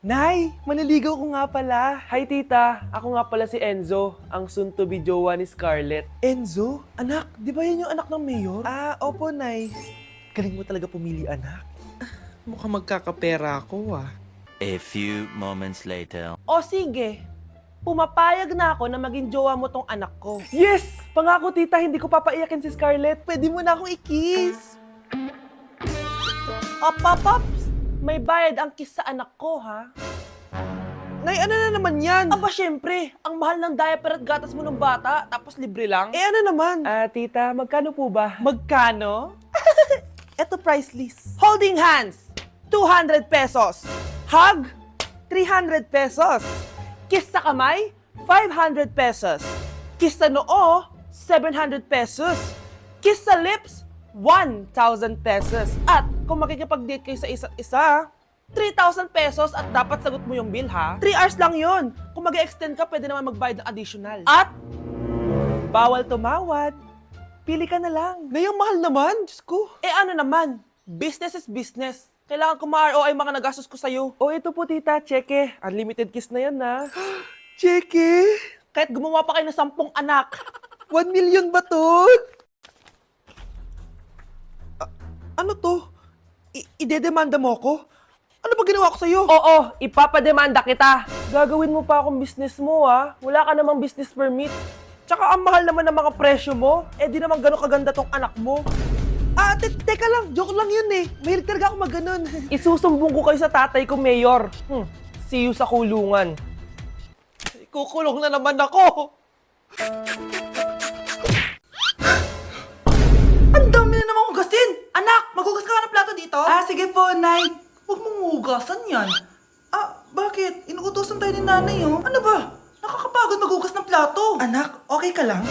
Nay, maniligaw ko nga pala. Hi tita, ako nga pala si Enzo, ang soon-to-be jowa ni Scarlett. Enzo? Anak, di ba yan yung anak ng mayor? Opo, Nay. Galing mo talaga pumili, anak. Mukhang magkakapera ako, A few moments later. O sige, pumapayag na ako na maging jowa mo tong anak ko. Yes! Pangako tita, hindi ko papaiyakin si Scarlett. Pwede mo na akong i-kiss. Pops! May bayad ang kiss sa anak ko, ha? Nay, ano na naman yan? Aba, syempre, ang mahal ng diaper at gatas mo ng bata, tapos libre lang. Ano naman? Tita, magkano po ba? Magkano? Eto price list. Holding hands, 200 pesos. Hug, 300 pesos. Kiss sa kamay, 500 pesos. Kiss sa noo, 700 pesos. Kiss sa lips, 1,000 pesos. At kung makikipag-date kayo sa isa't isa, 3,000 pesos at dapat sagot mo yung bill, ha? 3 hours lang yon. Kung mag-extend ka, pwede naman magbayad ng additional. At bawal tumawad. Pili ka na lang. Ngayong mahal naman, Diyos ko. Ano naman? Business is business. Kailangan ko ma-ROI mga nagastos ko sa'yo. Ito po tita, cheque. Unlimited kiss na yan, na. Cheque? Kahit gumawa pa kayo ng 10 anak. 1 million ba to? Ano to? Idedemanda mo ko? Ano ba ginawa ko sa'yo? Oo, ipapademanda kita. Gagawin mo pa akong business mo, ha? Wala ka namang business permit. Tsaka ang mahal naman ng mga presyo mo. Di naman gano'ng kaganda tong anak mo. Teka lang, joke lang yun eh. Mahilig talaga ako mag-ganon. Isusumbong ko kayo sa tatay ko, Mayor. See you sa kulungan. Kukulong na naman ako. Ang dami na namang hugasin! Anak, maghugas ka ng plato dito? Sige po, Nay. Huwag mong hugasan yan. Bakit? Inuutosan tayo ni Nanay, oh. Ano ba? Nakakapagod maghugas ng plato. Anak, okay ka lang?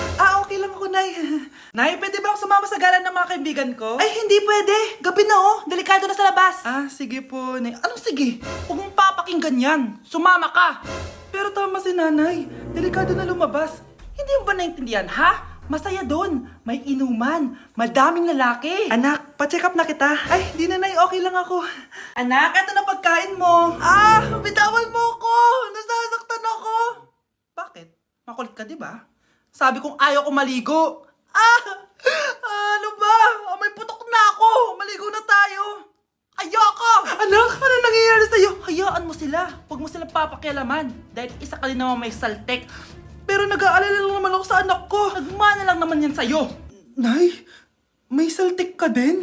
Okay lang ako, Nay. Nay, pwede ba akong sumama sa gala ng mga kaibigan ko? Ay, hindi pwede. Gabi na, oh. Delikado na sa labas. Sige po, Nay. Anong sige? Huwag mong papakinggan yan. Sumama ka. Pero tama si Nanay. Delikado na lumabas. Hindi mo ba naintindihan, ha? Masaya doon. May inuman. Madaming lalaki. Anak, pa-check up na kita. Ay, di na, Nay. Okay lang ako. Anak, eto na pagkain mo. Bitawan mo ko. Nasasaktan ako. Bakit? Makulit ka, di ba? Sabi kong ayaw ko maligo. Ano ba? May putok na ako. Maligo na tayo. Ayoko! Anak, ano nangyayari sa'yo? Hayaan mo sila. Huwag mo silang papakialaman. Dahil isa ka din naman may saltek. Pero nag-aalala lang naman ako sa anak ko. Nagmana lang naman yan sa'yo. Nay, may saltik ka din?